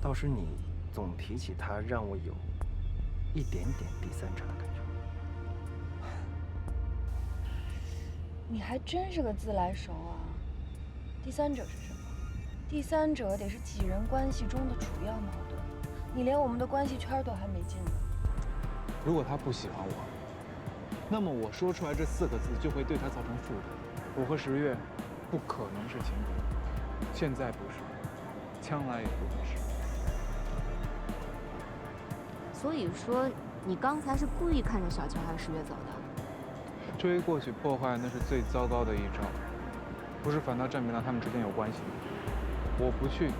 倒是你总提起他，让我有一点点第三者的感觉。你还真是个自来熟啊！第三者是什么？第三者得是几人关系中的主要矛盾。你连我们的关系圈都还没进呢。如果他不喜欢我，那么我说出来这4个字就会对他造成负担。我和十月不可能是情侣，现在不是，将来也不会是。所以说，你刚才是故意看着小乔还是十月走的？追过去破坏，那是最糟糕的一招，不是反倒证明了他们之间有关系吗？我不去，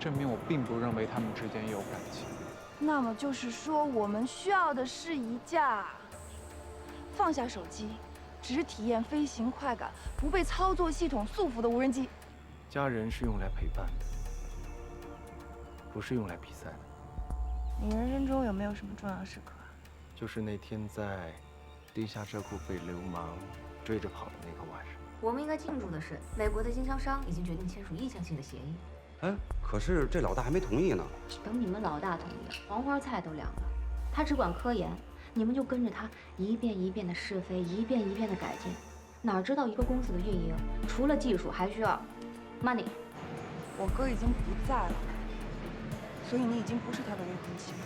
证明我并不认为他们之间有感情。那么就是说，我们需要的是一架放下手机，只体验飞行快感、不被操作系统束缚的无人机。家人是用来陪伴的，不是用来比赛的。你人生中有没有什么重要时刻啊？就是那天在地下车库被流氓追着跑的那个晚上。我们应该庆祝的是，美国的经销商已经决定签署意向性的协议。哎，可是这老大还没同意呢。等你们老大同意，黄花菜都凉了。他只管科研，你们就跟着他一遍一遍的试飞，一遍一遍的改进。哪知道一个公司的运营，除了技术，还需要 money。我哥已经不在了，所以你已经不是他的未婚妻了，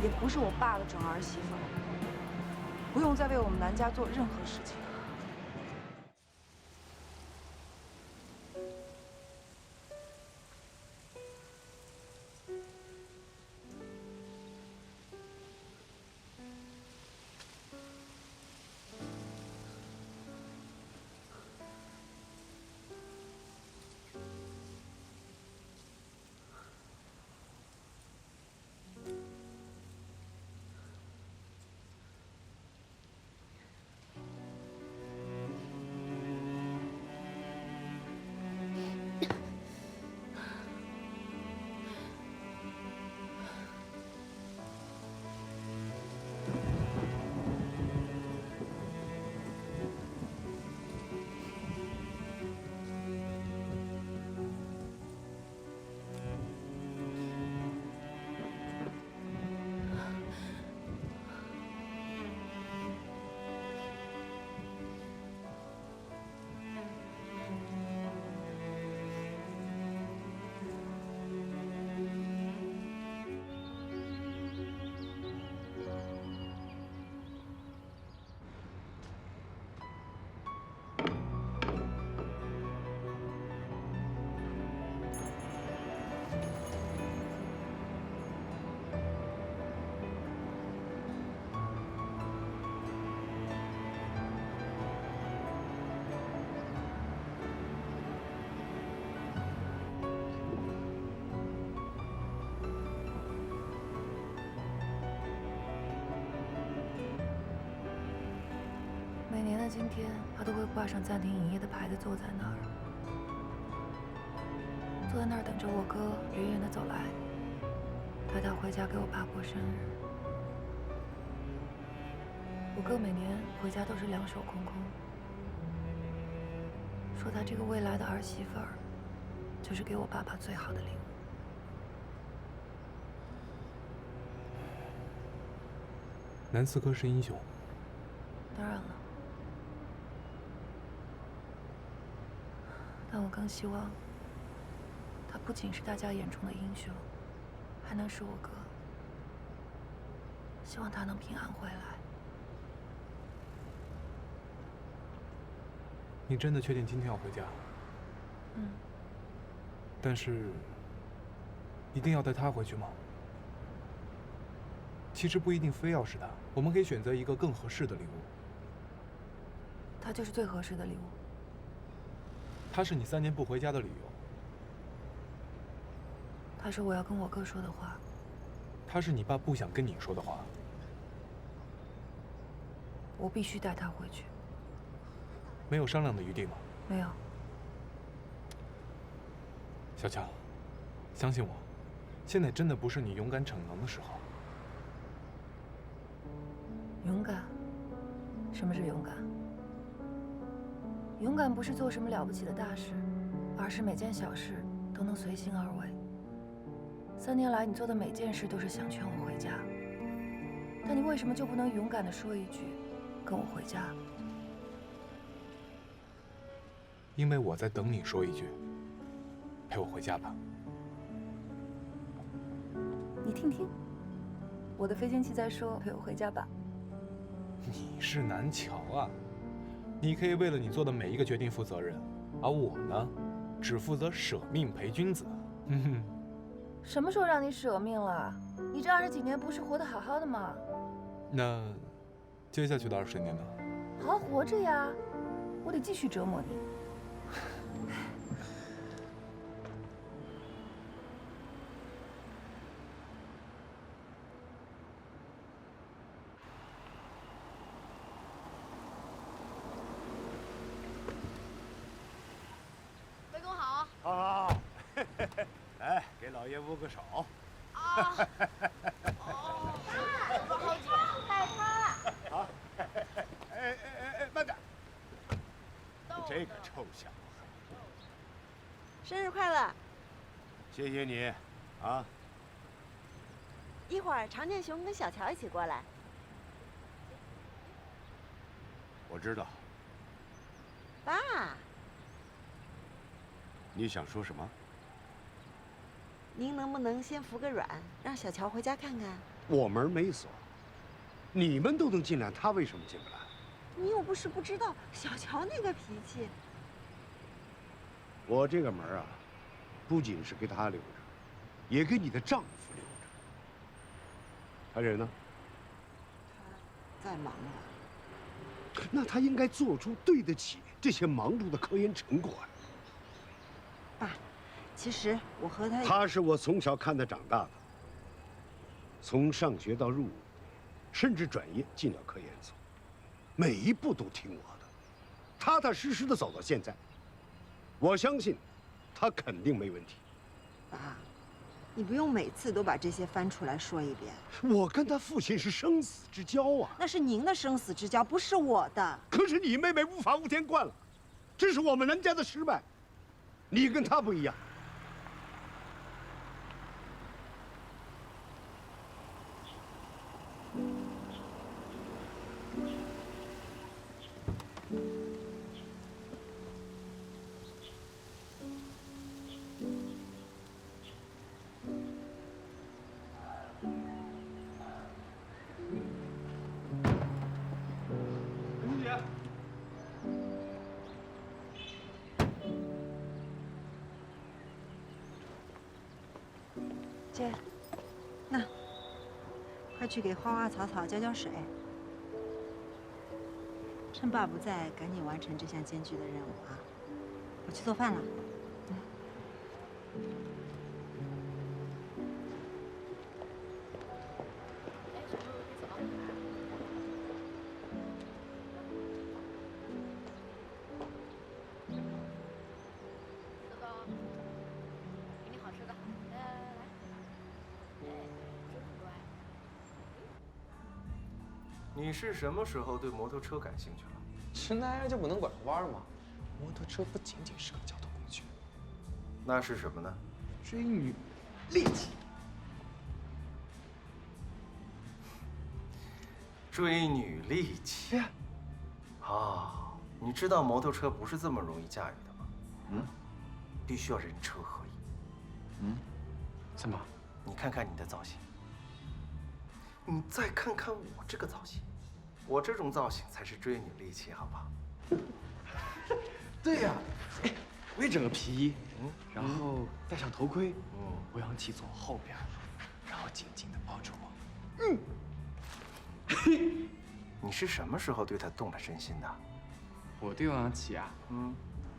也不是我爸的准儿媳妇了，不用再为我们南家做任何事情。每年的今天，他都会挂上暂停营业的牌子，坐在那儿，等着我哥远远的走来，带他回家给我爸过生日。我哥每年回家都是两手空空，说他这个未来的儿媳妇儿，就是给我爸爸最好的礼物。南四哥是英雄，当然了。但我更希望，他不仅是大家眼中的英雄，还能是我哥。希望他能平安回来。你真的确定今天要回家？嗯。但是，一定要带他回去吗？其实不一定非要是他，我们可以选择一个更合适的礼物。他就是最合适的礼物。他是你3年不回家的理由。他是我要跟我哥说的话。他是你爸不想跟你说的话。我必须带他回去。没有商量的余地吗？没有。小强，相信我，现在真的不是你勇敢逞能的时候。勇敢？什么是勇敢？勇敢不是做什么了不起的大事，而是每件小事都能随心而为。3年来，你做的每件事都是想劝我回家，但你为什么就不能勇敢地说一句，跟我回家？因为我在等你说一句，陪我回家吧。你听听，我的飞行器在说陪我回家吧。你是南桥啊，你可以为了你做的每一个决定负责任，而我呢，只负责舍命陪君子。什么时候让你舍命了？你这20几年不是活得好好的吗？那接下去的20年呢？好好活着呀，我得继续折磨你。魏公好。好，来给老爷握个手。啊。哦。不好意思，害怕。好。慢点。这个臭小子。生日快乐！谢谢你，啊。一会儿常建雄跟小乔一起过来。我知道。爸。你想说什么？您能不能先服个软，让小乔回家看看？我门没锁，你们都能进来，他为什么进不来？你又不是不知道小乔那个脾气。我这个门啊，不仅是给他留着，也给你的丈夫留着。他人呢？他在忙了。那他应该做出对得起这些忙碌的科研成果啊。爸，其实我和他……他是我从小看他长大的，从上学到入伍，甚至转业进了科研所，每一步都听我的，踏踏实实的走到现在。我相信，他肯定没问题。爸，你不用每次都把这些翻出来说一遍。我跟他父亲是生死之交啊！那是您的生死之交，不是我的。可是你妹妹无法无天惯了，这是我们南家的失败。你跟他不一样。姐，那，快去给花花草草浇浇水。趁爸不在，赶紧完成这项艰巨的任务啊！我去做饭了。你是什么时候对摩托车感兴趣了？吃奶就不能拐个弯吗？摩托车不仅仅是个交通工具，那是什么呢？追女利器。追女利器。哦，你知道摩托车不是这么容易驾驭的吗？嗯，必须要人车合一。嗯，怎么？你看看你的造型，你再看看我这个造型，我这种造型才是追女利器，好不好？对呀，哎，我也整个皮衣，然后戴上头盔，我让chị坐后边，然后紧紧地抱住我。你是什么时候对她动了真心的？我对王琦啊，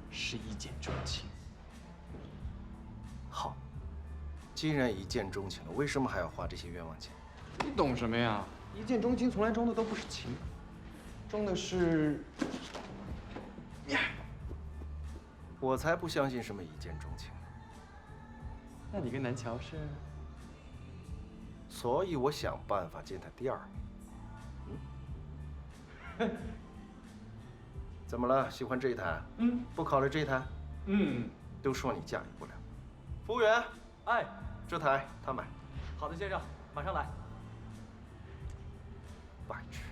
是一见钟情。好，既然一见钟情了，为什么还要花这些冤枉钱？你懂什么呀？一见钟情从来装的都不是情，装的是……我才不相信什么一见钟情。那你跟南桥是？所以我想办法见他第二面。怎么了？喜欢这一台？不考虑这一台？都说你驾驭不了。服务员，哎，这台他买。好的，先生，马上来。白痴。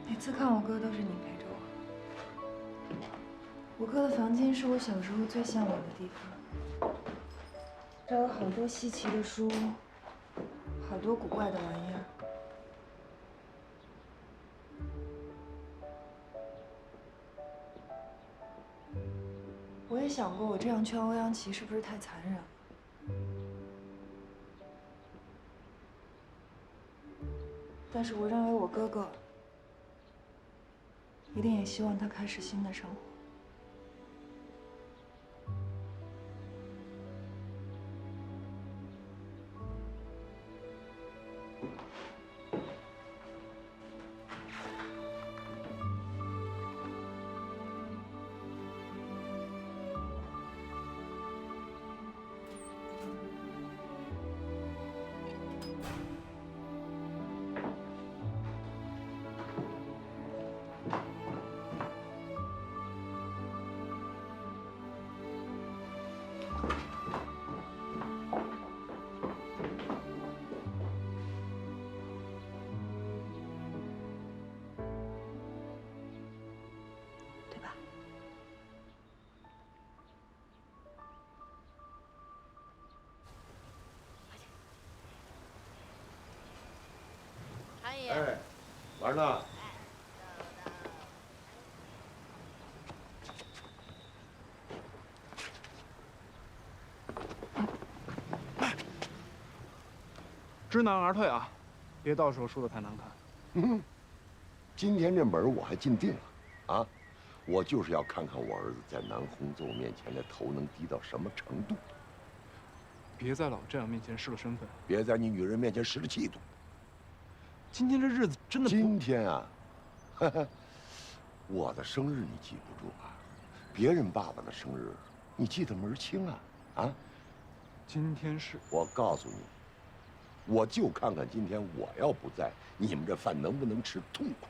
每次看我哥都是你陪着我。我哥的房间是我小时候最向往的地方，这有好多稀奇的书，好多古怪的玩意儿。我也想过，我这样劝欧阳琦是不是太残忍了？但是我认为我哥哥一定也希望他开始新的生活。哎，玩呢？知难而退啊，别到时候输得太难看。今天这门我还进定了，啊，我就是要看看我儿子在南红奏面前的头能低到什么程度。别在老丈人面前失了身份，别在你女人面前失了气度。今天这日子真的不……今天啊，我的生日你记不住啊，别人爸爸的生日你记得门儿清啊，啊？今天是……我告诉你，我就看看今天我要不在，你们这饭能不能吃痛快？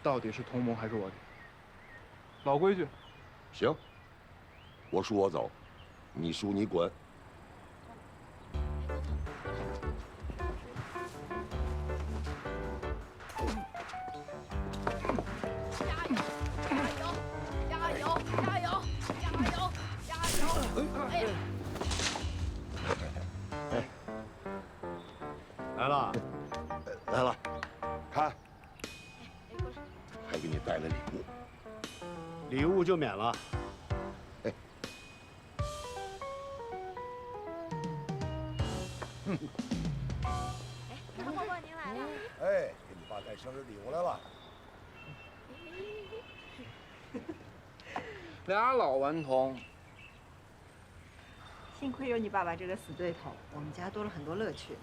到底是同谋还是卧底？老规矩。行，我输我走，你输你滚。来了，来了，看，还给你带了礼物，礼物就免了。哎，婆婆您来了。哎，给你爸带生日礼物来了。俩老顽童。幸亏有你爸爸这个死对头，我们家多了很多乐趣呢。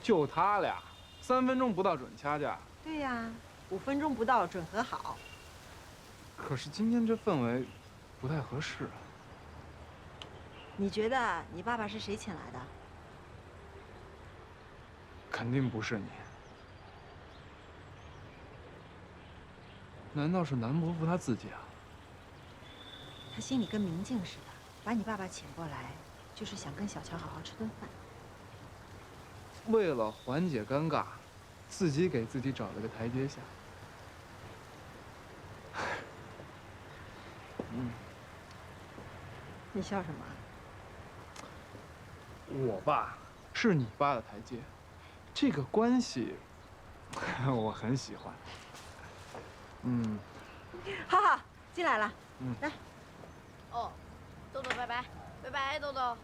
就他俩，3分钟不到准掐架。对呀，5分钟不到准和好。可是今天这氛围不太合适啊。你觉得你爸爸是谁请来的？肯定不是你。难道是南伯父他自己啊？他心里跟明镜似的，把你爸爸请过来，就是想跟小乔好好吃顿饭。为了缓解尴尬，自己给自己找了个台阶下。你笑什么？我爸是你爸的台阶，这个关系我很喜欢。好好，进来了。来。哦，豆豆拜拜，拜拜，豆豆。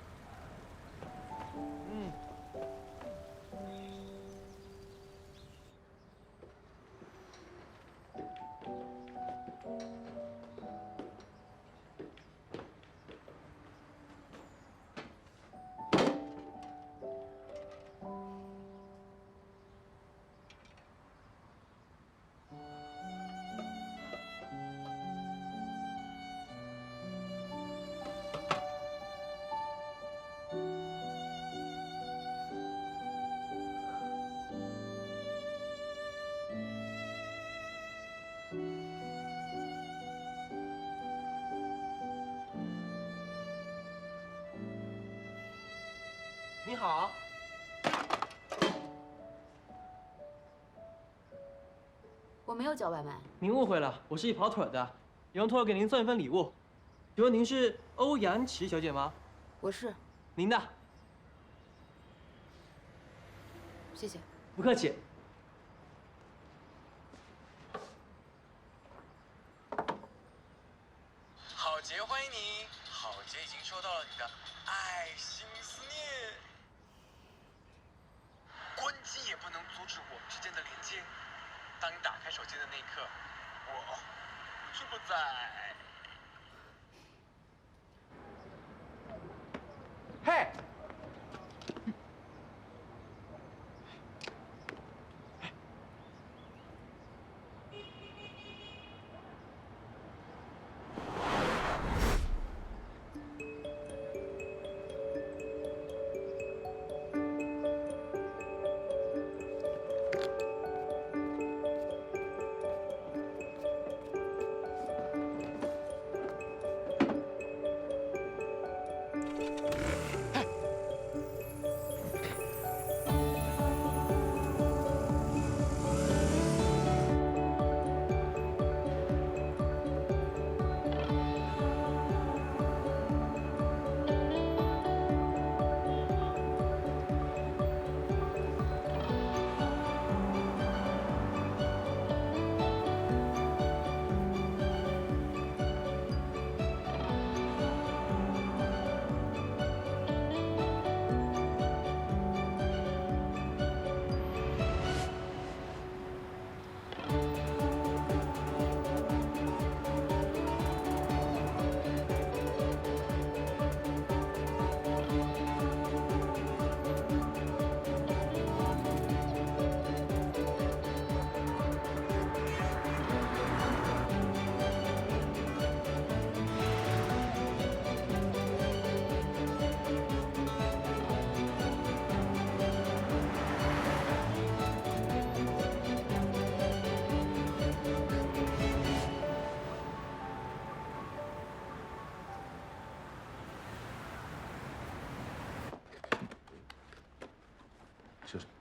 你好，我没有叫外卖。您误会了，我是一跑腿的，有人托我给您送一份礼物。请问您是欧阳琦小姐吗？我是。您的。谢谢。不客气。郝杰，欢迎你。郝杰已经收到了你的爱心思念。关机也不能阻止我们之间的连接。当你打开手机的那一刻，我无处不在。嘿。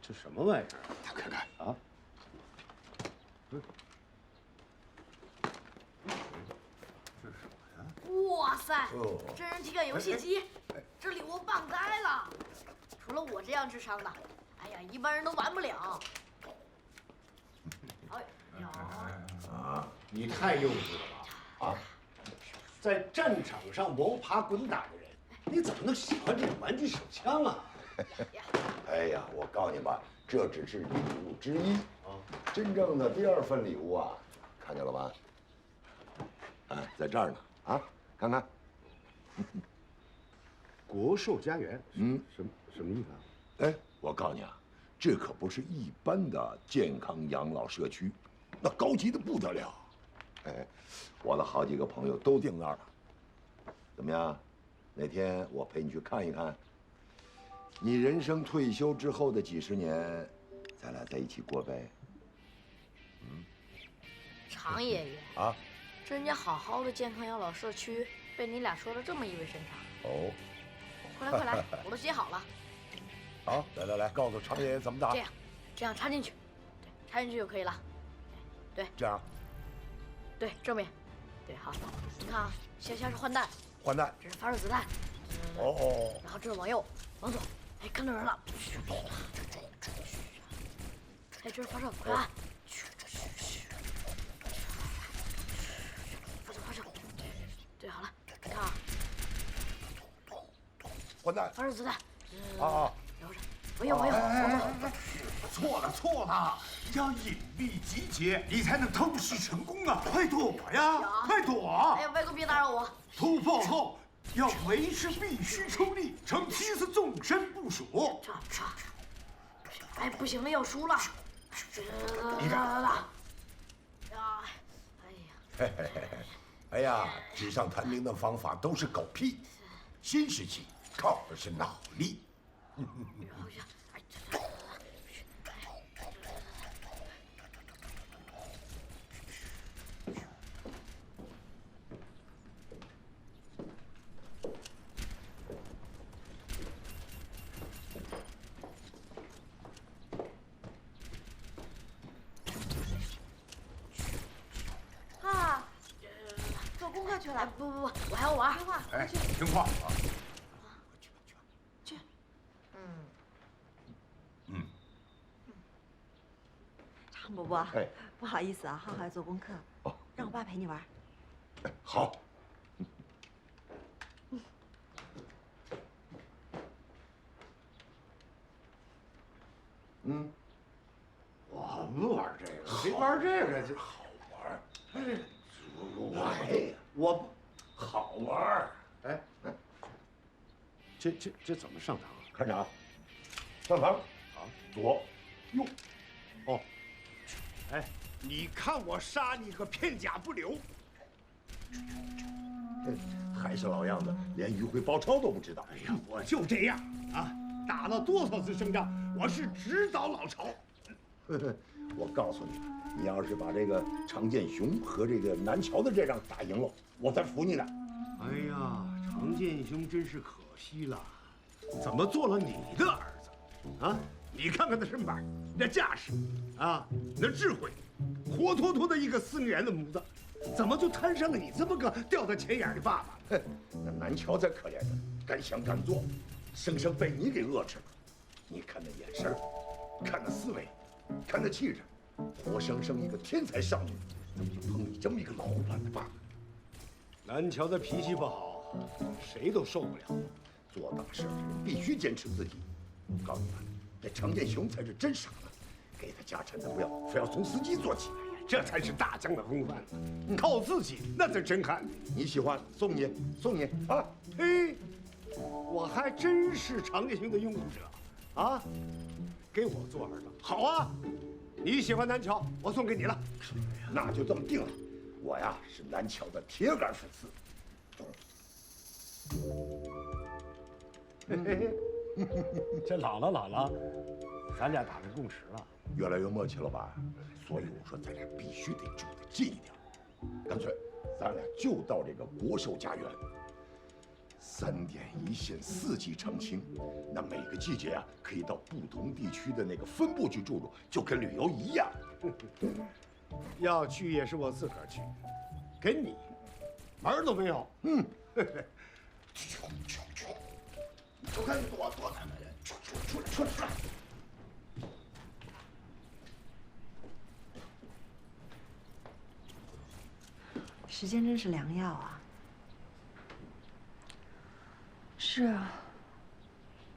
这什么玩意儿？看看啊！这是什么呀？哇塞，真人体感游戏机，这礼物棒呆了！除了我这样智商的，哎呀，一般人都玩不了。哎呀！啊，你太幼稚了吧！啊，在战场上摸爬滚打的人，你怎么能喜欢这种玩具手枪啊？哎呀，我告诉你吧，这只是礼物之一啊，真正的第二份礼物啊，看见了吧？哎，在这儿呢啊，看看。国寿家园，什么意思啊？哎，我告诉你啊，这可不是一般的健康养老社区，那高级的不得了。哎，我的好几个朋友都订那儿了。怎么样？哪天我陪你去看一看？你人生退休之后的几十年，咱俩在一起过呗。常爷爷啊，这人家好好的健康养老社区，被你俩说的这么意味深长。哦，快来快来，我都写好了。好，来，告诉常爷爷怎么打。这样插进去，对，插进去就可以了。对，这样。对，正面。对，好，你看啊，先是换弹，换弹，这是发射子弹，哦，然后这是往右，往左，哎，看到人了，哎，这是发射，快按，发射，对，好了，你看啊，换弹，发射子弹，啊，然后是往右，错了，要隐蔽集结，你才能偷袭成功啊！快躲呀，快躲！哎呀，外公别打扰我。突破后要为师必须出力，呈梯子纵深部署。哎，不行了，要输了。你看，哎呀，纸上谈兵的方法都是狗屁，新时期靠的是脑力。做功课去了？不，我还要玩。听话，哎，听话啊！去。常伯伯，不好意思啊，浩浩要做功课，让我爸陪你玩。好。我不玩这个，谁玩这个就好玩。我好玩。哎，这怎么上场？看着啊，上场，左右。哦，哎，你看我杀你个片甲不留。还是老样子，连迂回包抄都不知道。哎呀，我就这样啊，打了多少次胜仗，我是指导老巢。我告诉你，你要是把这个常建雄和这个南桥的这仗打赢了，我才服你呢。哎呀，常建雄真是可惜了，怎么做了你的儿子？啊，你看看他身板，那架势，啊，那智慧，活脱脱的一个司令员的模子，怎么就摊上了你这么个掉在钱眼的爸爸？那南桥才可怜呢，敢想敢做，生生被你给遏制了。你看那眼神，看那思维，看那气质，活生生一个天才少女，怎么就碰你这么一个老虎般的爸爸？南桥的脾气不好，谁都受不了。做大事的人必须坚持自己。我告诉你，这常建雄才是真傻子，给他家产他不要，非要从司机做起。这才是大将的风范，靠自己那才真悍。你喜欢，送你啊！嘿，我还真是常建雄的拥护者，啊，给我做儿子好啊！你喜欢南桥，我送给你了。那就这么定了。我呀是南桥的铁杆粉丝。这老了，咱俩打成共识了，越来越默契了吧？所以我说咱俩必须得住得近一点，干脆咱俩就到这个国寿家园，3点一线，4季常青。那每个季节啊，可以到不同地区的那个分部去住住，就跟旅游一样。要去也是我自个儿去，跟你门儿都没有。走开，躲开！出来！时间真是良药啊！是啊，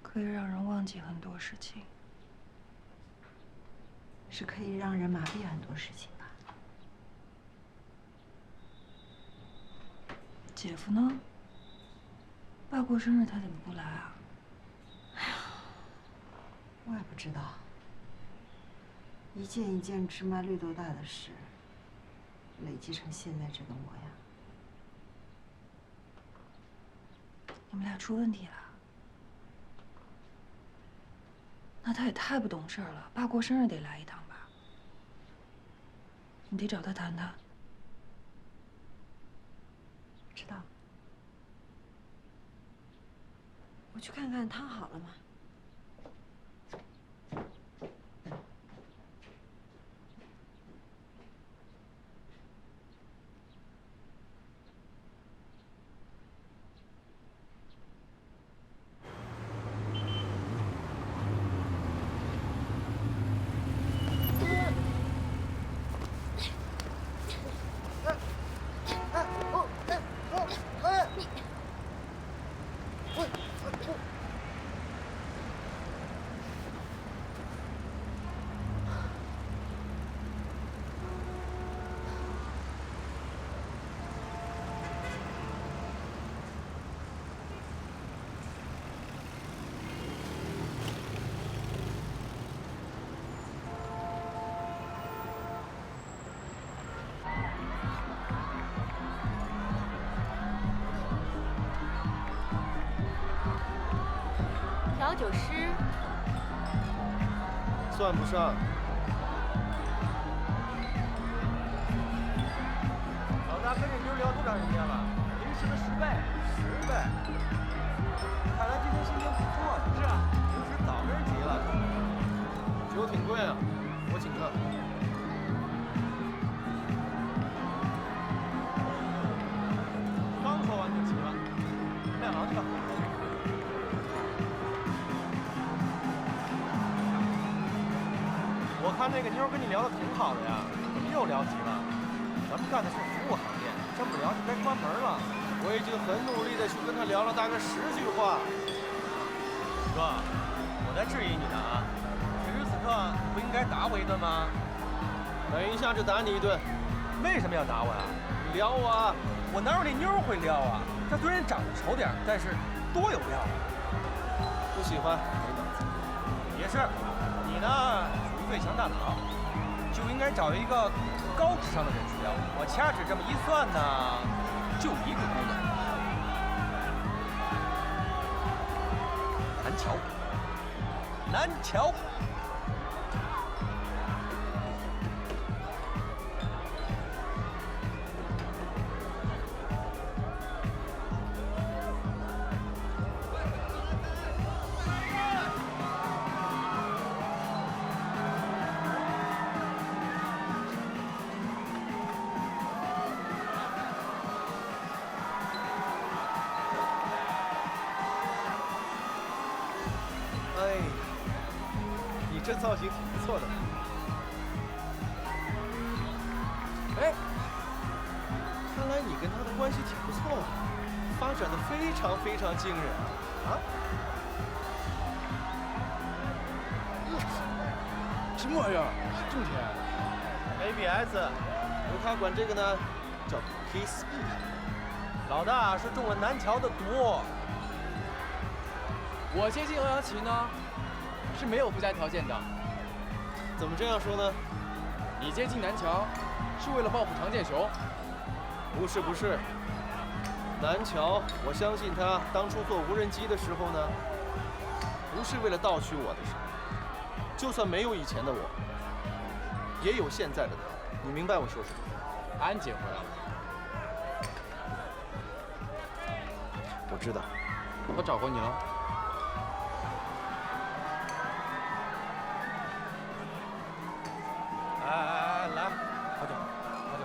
可以让人忘记很多事情，是可以让人麻痹很多事情吧。姐夫呢？爸过生日他怎么不来啊？我也不知道，一件一件芝麻绿豆大的事，累积成现在这个模样。你们俩出问题了？那他也太不懂事了。爸过生日得来一趟吧？你得找他谈谈。知道。我去看看汤好了吗？调酒师算不上。老大跟这妞聊多长时间了？平时的10倍。10倍。看来今天心情不错呀。是啊，平时早跟人急了。酒挺贵啊，我请客。刚说完就急了，亮郎去吧。我看那个妞跟你聊得挺好的呀，怎么又聊急了？咱们干的是服务行业，这么聊就该关门了。我已经很努力的去跟他聊了大概10句话。哥，我在质疑你呢啊！此时此刻不应该打我一顿吗？等一下就打你一顿。为什么要打我呀？你撩我啊！我哪有那妞会撩啊？她虽然长得丑点，但是多有料啊！不喜欢，没脑子。也是，你呢属于最强大脑，就应该找一个高智商的人去撩。我掐指这么一算呢，就一个姑娘，南桥。南桥。哎，你这造型挺不错的。哎，看来你跟他的关系挺不错的，发展的非常非常惊人啊！什么玩意儿？种田？ABS，由他管这个呢，叫 Kiss Me。老大是中了南桥的毒。我接近欧阳琦呢，是没有附加条件的。怎么这样说呢？你接近南桥，是为了报复常建雄？不是不是，南桥，我相信他当初做无人机的时候呢，不是为了盗取我的手。就算没有以前的我，也有现在的他。你明白我说什么？安姐回来了。我知道。我找过你了。来，喝酒，喝酒，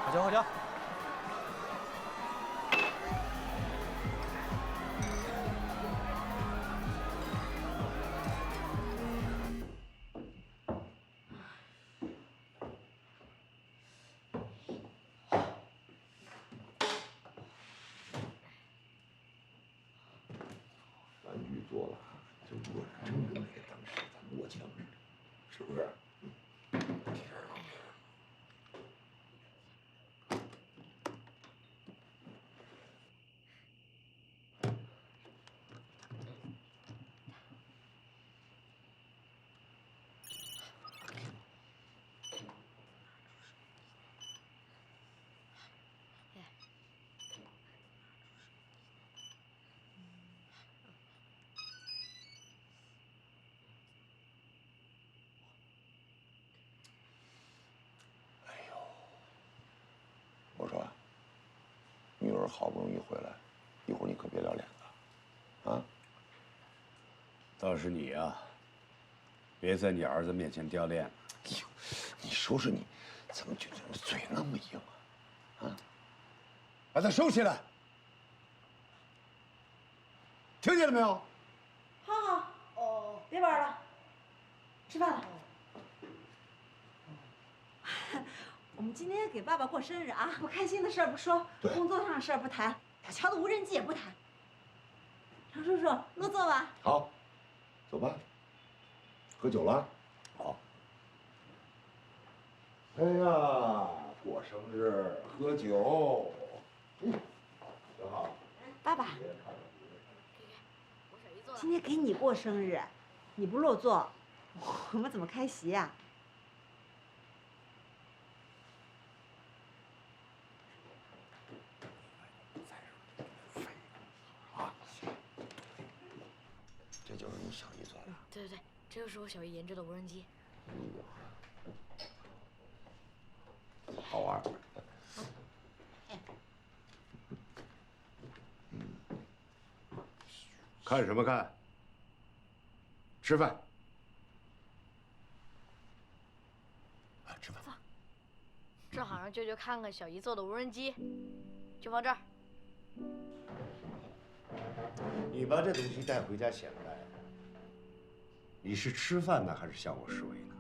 喝酒，喝酒。玩具做了，就我真跟那个当时咱摸枪似的，是不是？我说，女儿好不容易回来，一会儿你可别撂脸子，啊！倒是你呀，别在你儿子面前掉链子。哎呦，你说说你，怎么就嘴那么硬啊？啊！把他收起来，听见了没有？好好，哦，别玩了，吃饭了。我们今天给爸爸过生日啊，不开心的事儿不说，工作上的事儿不谈，小乔的无人机也不谈。常叔叔，落座吧。好，走吧。喝酒了？好。哎呀，过生日喝酒，挺好。爸爸，今天给你过生日，你不落座，我们怎么开席呀？这就是我小姨研制的无人机。好玩。看什么看？吃饭。吃饭。正好让舅舅看看小姨做的无人机，就放这儿。你把这东西带回家显摆，你是吃饭呢，还是向我示威呢？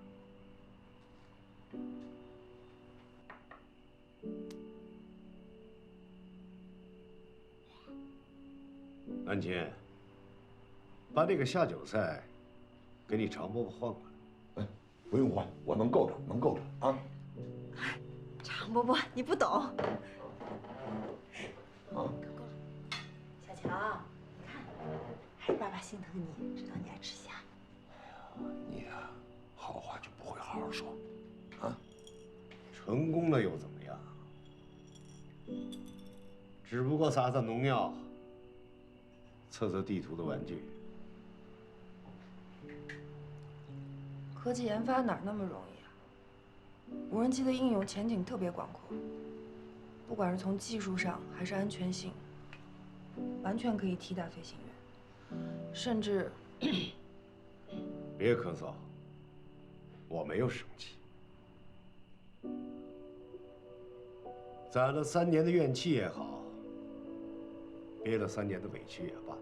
安琴，把这个下酒菜给你常伯伯换过来。哎，不用换，我能够着，能够着啊。常伯伯，你不懂。啊。小乔，你看，还是爸爸心疼你，知道你爱吃虾。你呀，好话就不会好好说，啊？成功了又怎么样？只不过撒撒农药，测测地图的玩具。科技研发哪儿那么容易啊？无人机的应用前景特别广阔，不管是从技术上还是安全性，完全可以替代飞行员，甚至……别咳嗽，我没有生气。攒了3年的怨气也好，憋了3年的委屈也罢，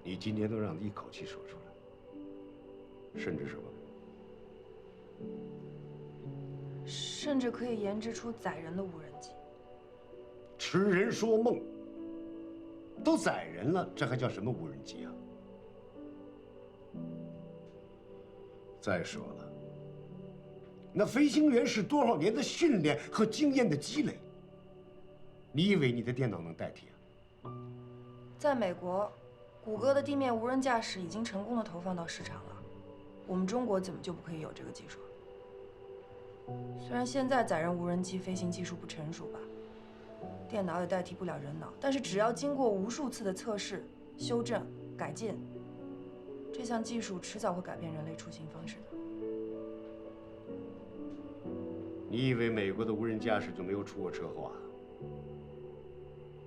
你今天都让你一口气说出来，甚至什么？甚至可以研制出载人的无人机。痴人说梦，都载人了，这还叫什么无人机啊？再说了，那飞行员是多少年的训练和经验的积累，你以为你的电脑能代替啊？在美国，谷歌的地面无人驾驶已经成功的投放到市场了，我们中国怎么就不可以有这个技术？虽然现在载人无人机飞行技术不成熟吧，电脑也代替不了人脑，但是只要经过无数次的测试、修正、改进，这项技术迟早会改变人类出行方式的。你以为美国的无人驾驶就没有出过车祸啊？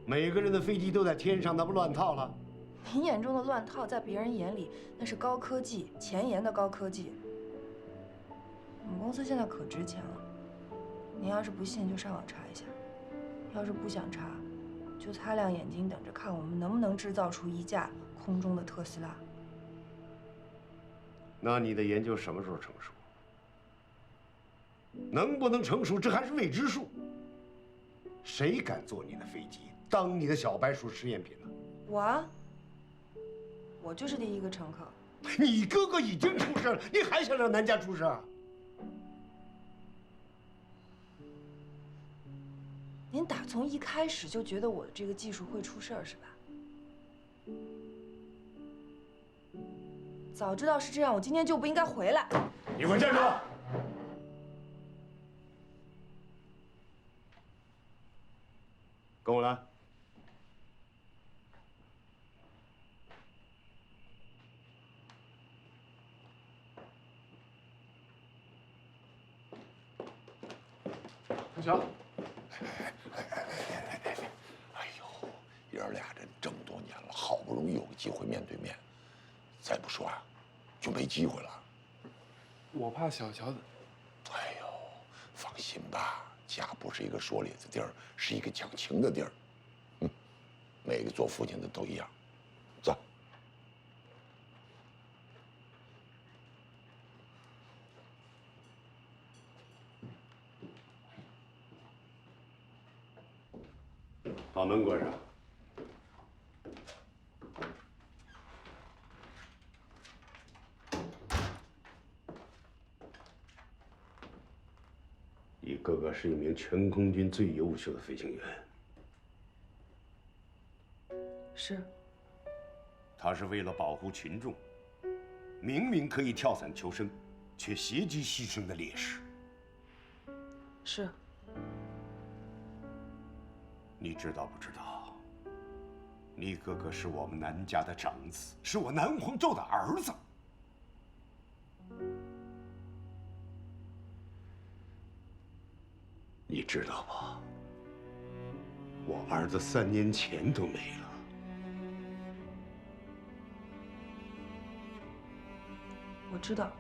每个人的飞机都在天上，那不乱套了？您眼中的乱套，在别人眼里那是高科技、前沿的高科技。我们公司现在可值钱了，您要是不信就上网查一下，要是不想查，就擦亮眼睛等着看我们能不能制造出一架空中的特斯拉。那你的研究什么时候成熟？能不能成熟，这还是未知数。谁敢坐你的飞机，当你的小白鼠实验品呢？我啊，我就是第一个乘客。你哥哥已经出事了，你还想让南家出事啊？您打从一开始就觉得我的这个技术会出事儿是吧？早知道是这样，我今天就不应该回来。你给我站住！跟我来。小乔。哎呦，爷儿俩这么多年了，好不容易有个机会面对面，再不说啊，就没机会了。我怕小乔的。哎呦，放心吧，家不是一个说理的地儿，是一个讲情的地儿。每个做父亲的都一样。走。把门关上。你哥哥是一名全空军最优秀的飞行员。是。他是为了保护群众，明明可以跳伞求生，却携机牺牲的烈士。是。你知道不知道？你哥哥是我们南家的长子，是我南皇州的儿子。你知道吗？我儿子3年前都没了。我知道，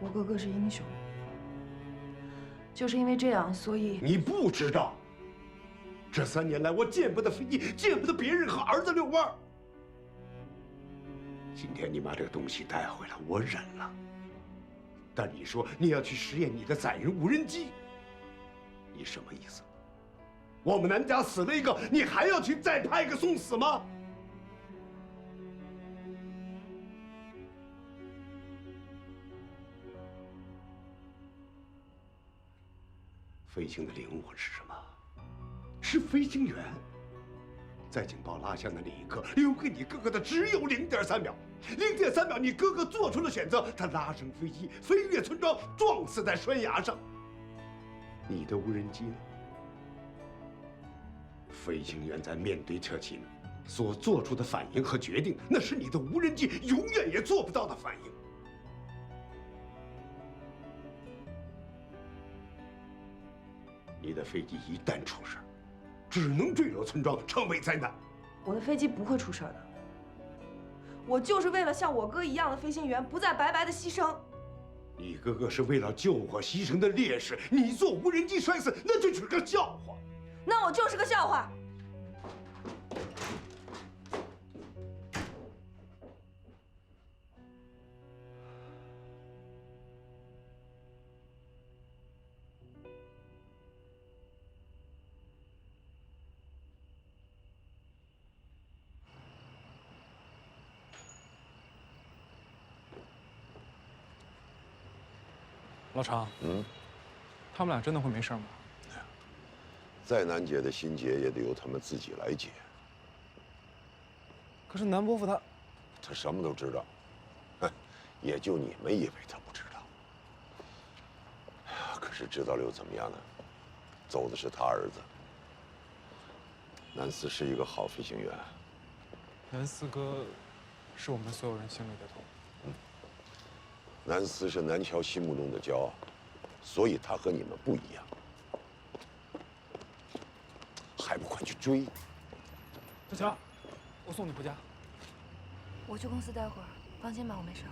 我哥哥是英雄，就是因为这样，所以你不知道，这3年来我见不得飞机，见不得别人和儿子遛弯儿。今天你把这个东西带回来，我忍了。但你说你要去实验你的载人无人机，你什么意思？我们南家死了一个，你还要去再派个送死吗？飞行的灵魂是什么？是飞行员。在警报拉响的那一刻，留给你哥哥的只有0.3秒。0.3秒，你哥哥做出了选择，他拉升飞机，飞越村庄，撞死在悬崖上。你的无人机呢？飞行员在面对侧倾所做出的反应和决定，那是你的无人机永远也做不到的反应。你的飞机一旦出事，只能坠落村庄，成为灾难。我的飞机不会出事的。我就是为了像我哥一样的飞行员，不再白白的牺牲。你哥哥是为了救火牺牲的烈士，你坐无人机摔死，那就是个笑话。那我就是个笑话。老常，他们俩真的会没事吗？再难解的心结也得由他们自己来解。可是南伯父他什么都知道，哼，也就你们以为他不知道。可是知道了又怎么样呢？走的是他儿子。南四是一个好飞行员。南四哥是我们所有人心里的痛。南四是南桥心目中的骄傲，所以他和你们不一样。还不快去追！志强，我送你回家。我去公司待会儿，放心吧，我没事。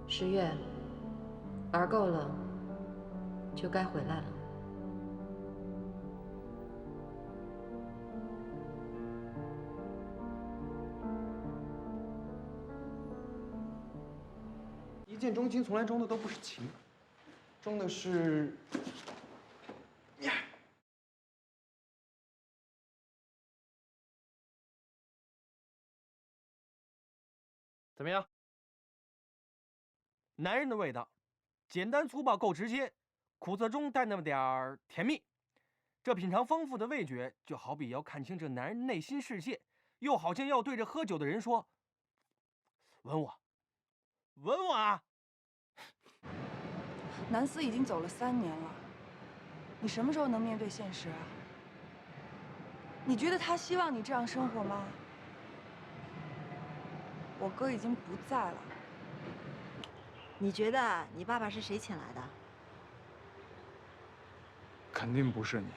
10月，玩够了，就该回来了。一见钟情从来装的都不是情，装的是怎么样？男人的味道，简单粗暴够直接，苦涩中带那么点儿甜蜜。这品尝丰富的味觉，就好比要看清这男人内心世界，又好像要对着喝酒的人说：“吻我，吻我啊！”南思已经走了3年了，你什么时候能面对现实啊？你觉得他希望你这样生活吗？我哥已经不在了。你觉得你爸爸是谁请来的？肯定不是你。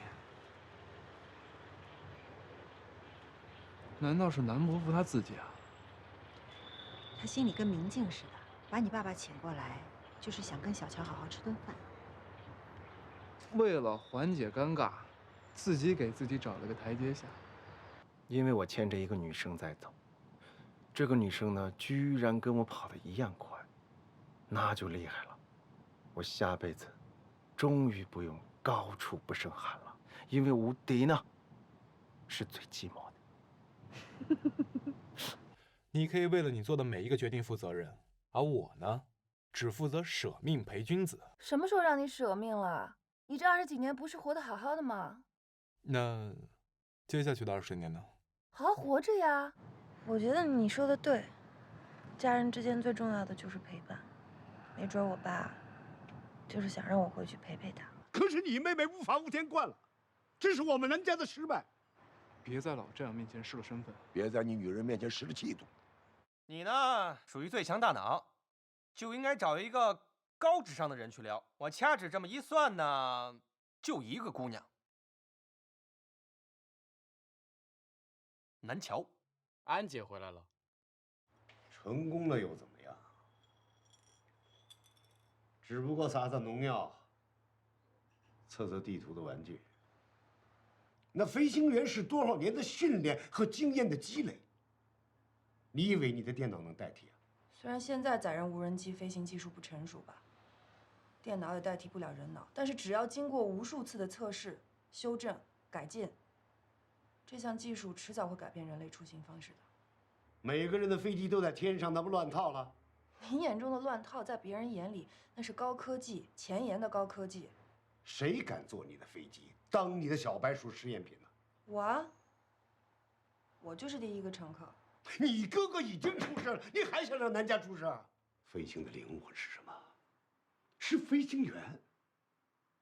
难道是南伯父他自己啊？他心里跟明镜似的，把你爸爸请过来，就是想跟小乔好好吃顿饭。为了缓解尴尬，自己给自己找了个台阶下。因为我牵着一个女生在走，这个女生呢，居然跟我跑得一样快，那就厉害了。我下辈子终于不用高处不胜寒了，因为无敌呢是最寂寞的。你可以为了你做的每一个决定负责任，而我呢，只负责舍命陪君子。什么时候让你舍命了？你这20几年不是活得好好的吗？那接下去的20年呢？好好活着呀。我觉得你说的对，家人之间最重要的就是陪伴。没准我爸就是想让我回去陪陪他。可是你妹妹无法无天惯了，这是我们南家的失败。别在老丈人面前失了身份，别在你女人面前失了气度。你呢，属于最强大脑，就应该找一个高智商的人去聊。我掐指这么一算呢，就一个姑娘，南乔。安姐回来了，成功了又怎么样？只不过撒撒农药，测测地图的玩具。那飞行员是多少年的训练和经验的积累？你以为你的电脑能代替啊？虽然现在载人无人机飞行技术不成熟吧，电脑也代替不了人脑，但是只要经过无数次的测试、修正、改进，这项技术迟早会改变人类出行方式的。每个人的飞机都在天上，那不乱套了？你眼中的乱套，在别人眼里那是高科技、前沿的高科技。谁敢坐你的飞机，当你的小白鼠实验品呢？我啊，我就是第一个乘客。你哥哥已经出事了，你还想让南家出事？飞行的灵魂是什么？是飞行员。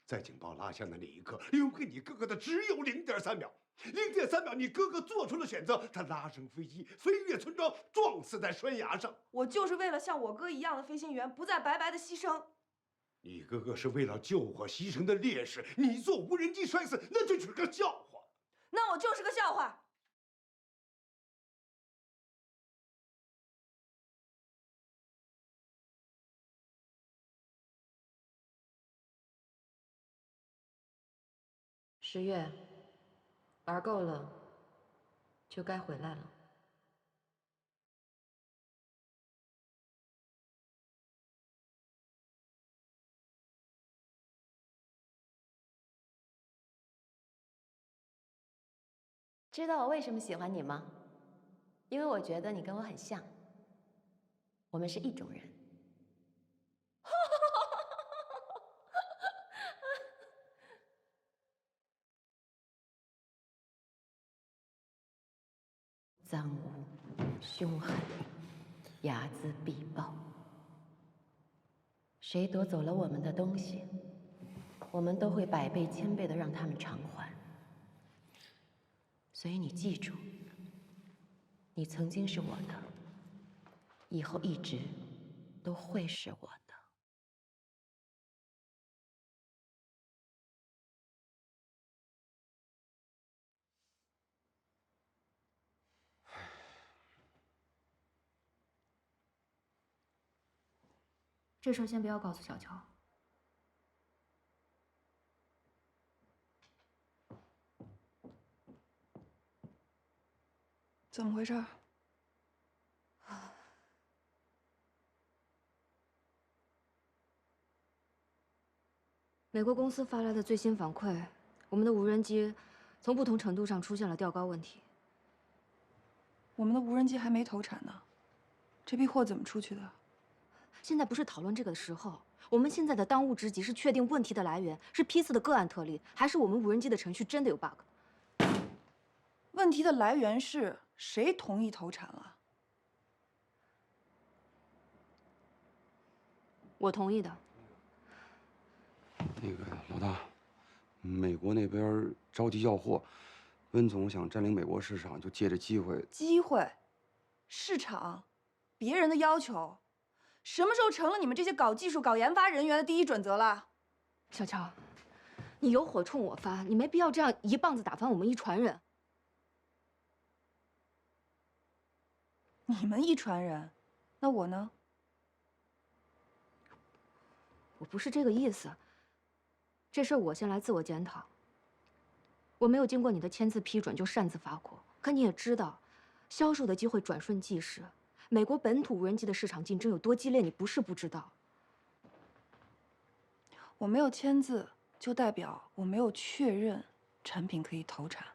在警报拉响的那一刻，留给你哥哥的只有0.3秒。0.3秒，你哥哥做出了选择，他拉升飞机，飞越村庄，撞死在悬崖上。我就是为了像我哥一样的飞行员，不再白白的牺牲。你哥哥是为了救火牺牲的烈士，你坐无人机摔死，那就是个笑话。那我就是个笑话。10月，玩够了，就该回来了。知道我为什么喜欢你吗？因为我觉得你跟我很像，我们是一种人。脏污、凶狠、睚眦必报。谁夺走了我们的东西，我们都会百倍、千倍的让他们偿还。所以你记住，你曾经是我的，以后一直都会是我的。这事儿先不要告诉小乔。怎么回事？美国公司发来的最新反馈，我们的无人机从不同程度上出现了掉高问题。我们的无人机还没投产呢，这批货怎么出去的？现在不是讨论这个的时候。我们现在的当务之急是确定问题的来源是批次的个案特例，还是我们无人机的程序真的有 bug？ 问题的来源是谁同意投产了？我同意的。那个老大，美国那边着急要货，温总想占领美国市场，就借着机会。机会，市场，别人的要求，什么时候成了你们这些搞技术、搞研发人员的第一准则了？小乔，你有火冲我发，你没必要这样一棒子打翻我们一船人。你们一船人，那我呢？我不是这个意思。这事儿我先来自我检讨。我没有经过你的签字批准就擅自发货，可你也知道，销售的机会转瞬即逝。美国本土无人机的市场竞争有多激烈，你不是不知道。我没有签字，就代表我没有确认产品可以投产。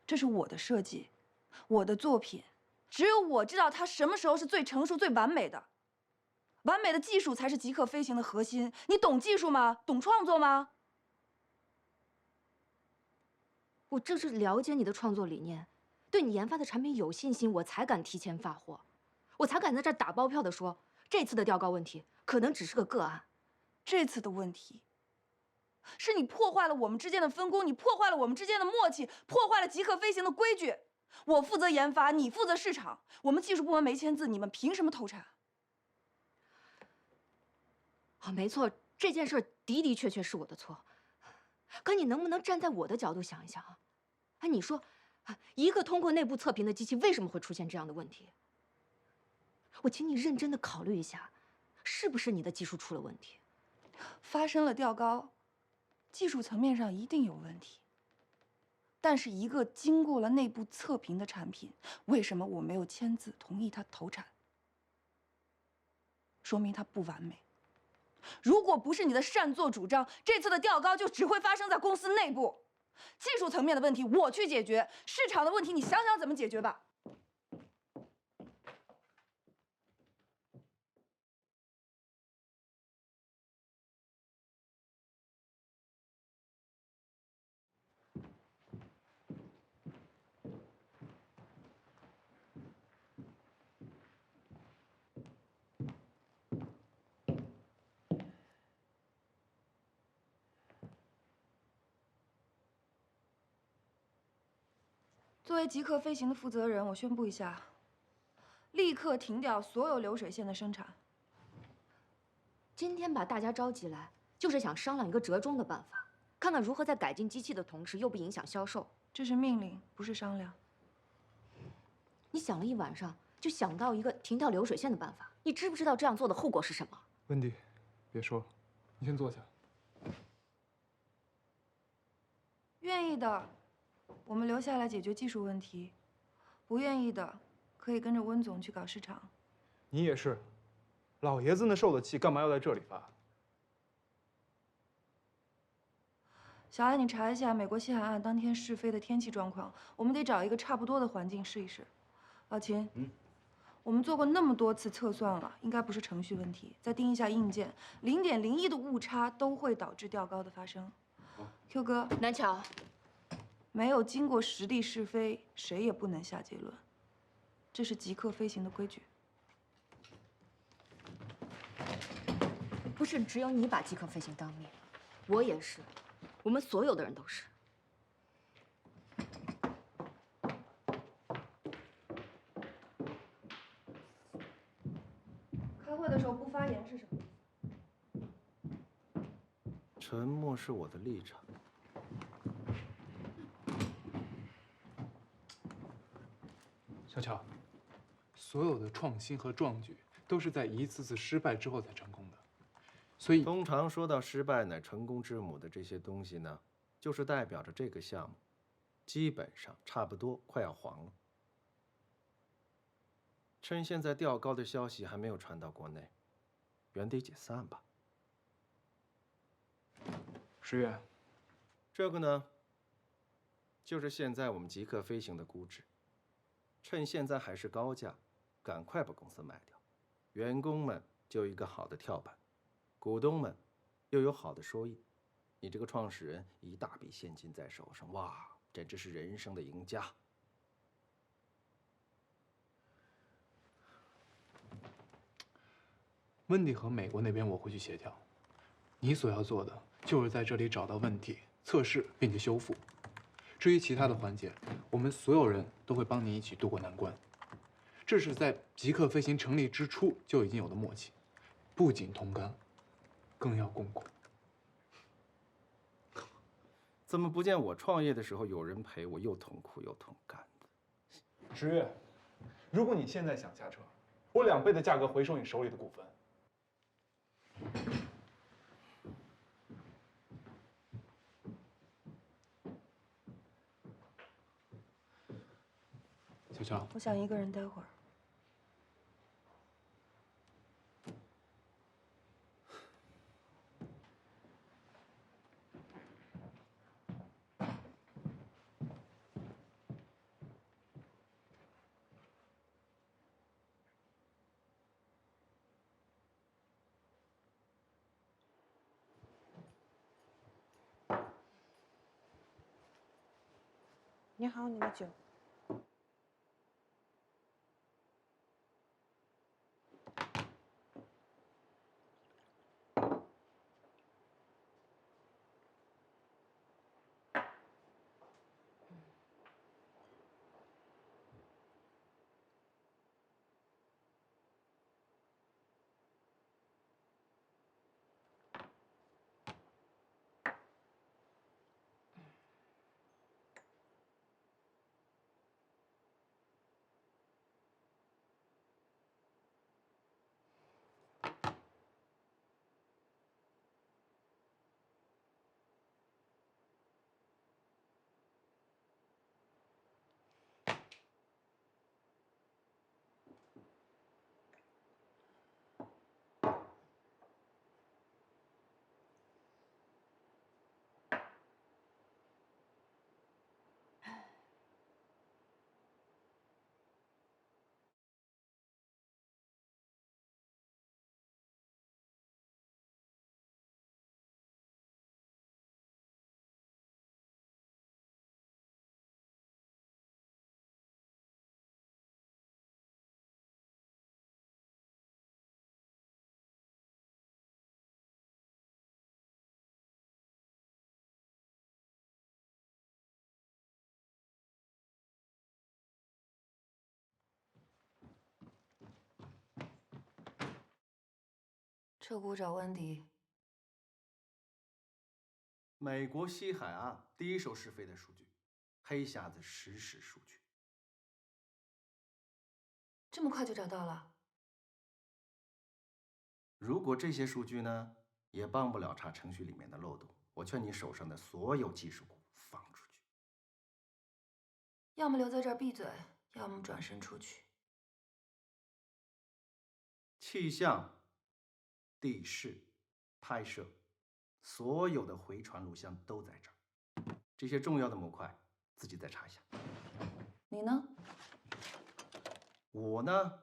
这是我的设计，我的作品，只有我知道它什么时候是最成熟、最完美的。完美的技术才是极客飞行的核心。你懂技术吗？懂创作吗？我正是了解你的创作理念，对你研发的产品有信心，我才敢提前发货，我才敢在这儿打包票的说，这次的调高问题可能只是个个案。这次的问题，是你破坏了我们之间的分工，你破坏了我们之间的默契，破坏了极客飞行的规矩。我负责研发，你负责市场，我们技术部门没签字，你们凭什么投产？啊，没错，这件事的的确确是我的错。可你能不能站在我的角度想一想啊？哎，你说，一个通过内部测评的机器为什么会出现这样的问题？我请你认真的考虑一下，是不是你的技术出了问题？发生了调高，技术层面上一定有问题。但是一个经过了内部测评的产品，为什么我没有签字同意它投产？说明它不完美。如果不是你的擅作主张，这次的调高就只会发生在公司内部。技术层面的问题我去解决，市场的问题你想想怎么解决吧。作为极客飞行的负责人，我宣布一下，立刻停掉所有流水线的生产。今天把大家召集来，就是想商量一个折中的办法，看看如何在改进机器的同时又不影响销售。这是命令，不是商量。你想了一晚上，就想到一个停掉流水线的办法，你知不知道这样做的后果是什么？温迪，别说，你先坐下。愿意的，我们留下来解决技术问题；不愿意的，可以跟着温总去搞市场。你也是，老爷子那受的气，干嘛要在这里发？小安，你查一下美国西海岸当天试飞的天气状况，我们得找一个差不多的环境试一试。老秦，我们做过那么多次测算了，应该不是程序问题。再盯一下硬件，0.01的误差都会导致调高的发生。Q 哥，南桥，没有经过实地试飞，谁也不能下结论。这是极客飞行的规矩。不是只有你把极客飞行当命，我也是，我们所有的人都是。开会的时候不发言是什么意思？沉默是我的立场。小乔，所有的创新和壮举都是在一次次失败之后才成功的，所以通常说到失败乃成功之母的这些东西呢，就是代表着这个项目基本上差不多快要黄了。趁现在调高的消息还没有传到国内，原地解散吧。十月，这个呢，就是现在我们极客飞行的估值。趁现在还是高价，赶快把公司卖掉，员工们就有一个好的跳板，股东们又有好的收益，你这个创始人一大笔现金在手上，哇，简直是人生的赢家。温迪和美国那边我会去协调，你所要做的就是在这里找到问题，测试并且修复。至于其他的环节，我们所有人都会帮你一起渡过难关。这是在极客飞行成立之初就已经有的默契，不仅同甘，更要共苦。怎么不见我创业的时候有人陪我，又同苦又同甘的？十月，如果你现在想下车，我2倍的价格回收你手里的股份。小乔，我想一个人待会儿。你好，你的酒。彻谷找温迪。美国西海岸第一手试飞的数据，黑匣子实时数据。这么快就找到了？如果这些数据呢，也帮不了查程序里面的漏洞，我劝你手上的所有技术股放出去，要么留在这儿闭嘴，要么转身出去。气象、地势、拍摄，所有的回传录像都在这儿。这些重要的模块自己再查一下。你呢？我呢，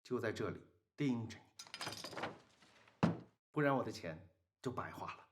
就在这里盯着你，不然我的钱就白花了。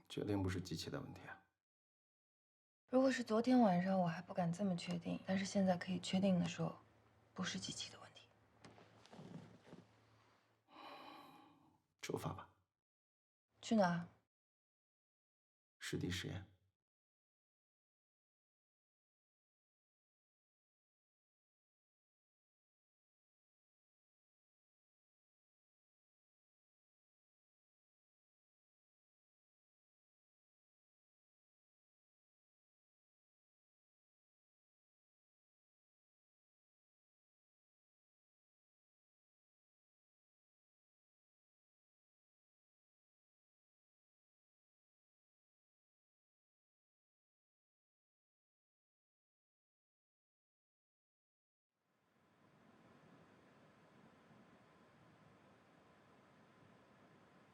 决定不是机器的问题啊。如果是昨天晚上，我还不敢这么确定，但是现在可以确定的说，不是机器的问题。出发吧。去哪儿？实地实验。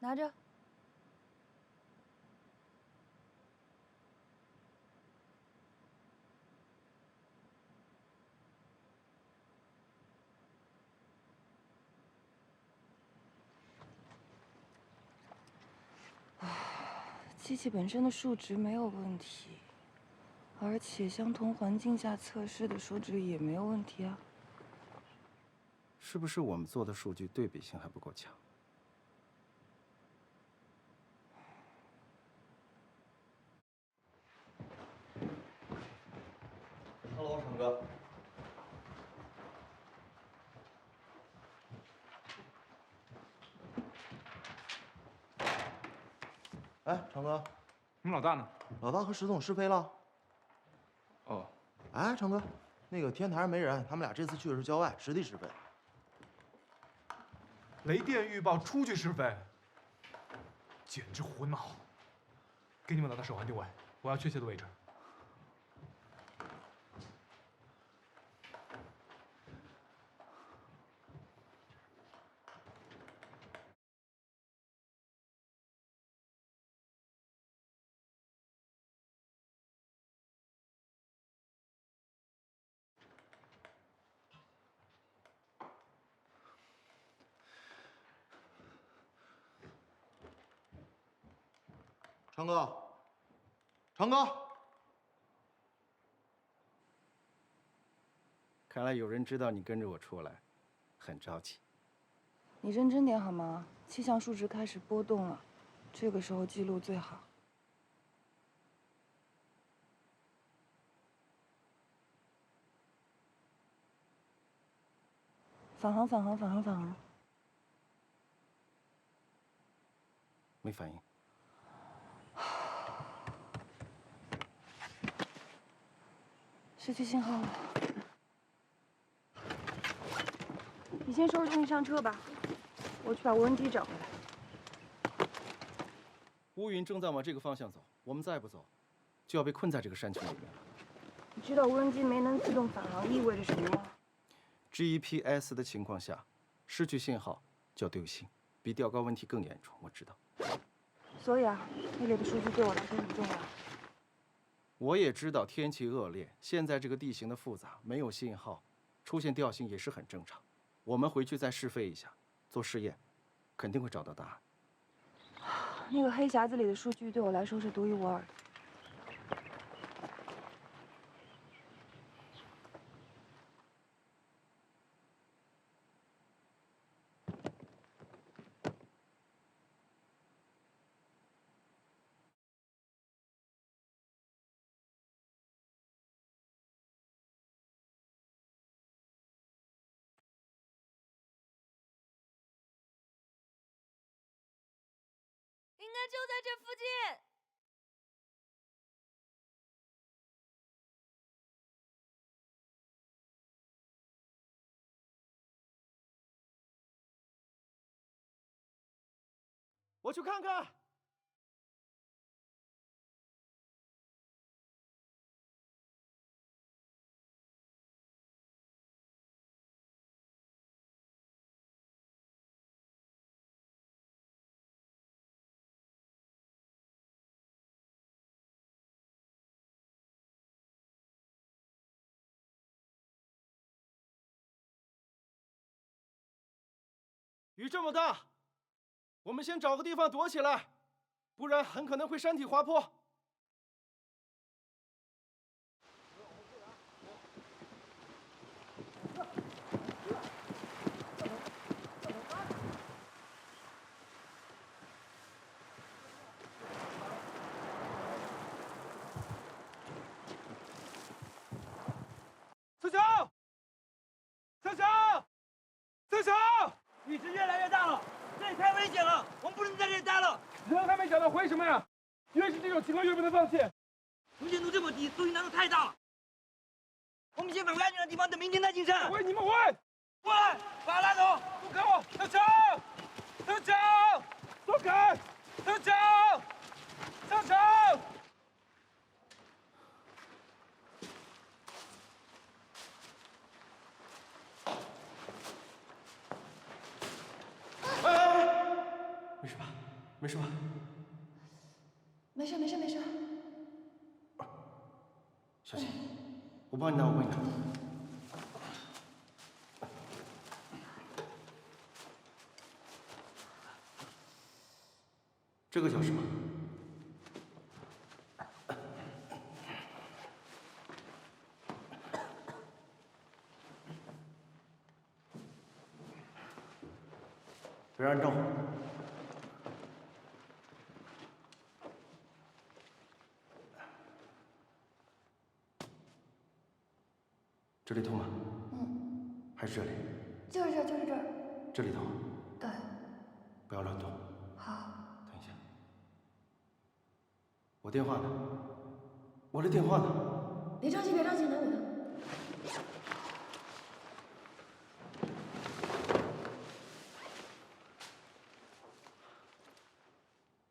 拿着。机器本身的数值没有问题，而且相同环境下测试的数值也没有问题啊。是不是我们做的数据对比性还不够强？Hello， 成哥。哎，成哥，你们老大呢？老大和石总试飞了。哦。哎，成哥，那个天台上没人，他们俩这次去的是郊外，实地试飞。雷电预报出去试飞，简直胡闹！给你们老大手环定位，我要确切的位置。成哥，成哥，看来有人知道你跟着我出来，很着急。你认真点好吗？气象数值开始波动了，这个时候记录最好。返航，返航，返航，返航。没反应。失去信号了。你先收拾东西上车吧，我去把无人机找回来。乌云正在往这个方向走，我们再不走，就要被困在这个山群里面了。你知道无人机没能自动返航意味着什么吗？ GPS 的情况下，失去信号叫丢星，比调高问题更严重。我知道。所以啊，那里的数据对我来说很重要。我也知道天气恶劣，现在这个地形的复杂，没有信号，出现调星也是很正常。我们回去再试飞一下，做试验，肯定会找到答案。那个黑匣子里的数据对我来说是独一无二的。应该就在这附近。我去看看。雨这么大，我们先找个地方躲起来，不然很可能会山体滑坡。四强，四强，四强！雨势越来越大了，这里太危险了，我们不能在这里待了。人还没找到，回什么呀？越是这种情况越不能放弃。能见度这么低，搜寻难度太大了。我们先返回安全的地方，等明天再进山。回你们回！回！把他拉走！不开我！四强，四强，躲开！四强，四强！没事吧？没事吧？没事没事没事。小心，我帮你拿，我帮你拿。这个叫什么？别让人动。这里痛吗？嗯，还是这里？就是这儿，就是这儿。这里痛？对。不要乱动。好。等一下。我电话呢？我的电话呢？别着急，别着急，拿我的。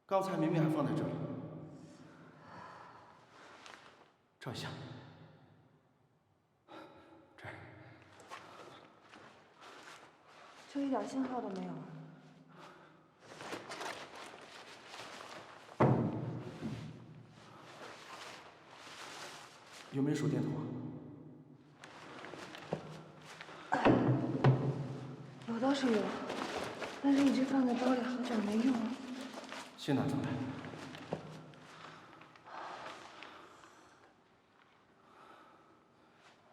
刚才明明还放在这里。照一下。就一点信号都没有。有没有手电筒啊？有倒是有，但是一直放在包里好久没用了。先拿出来。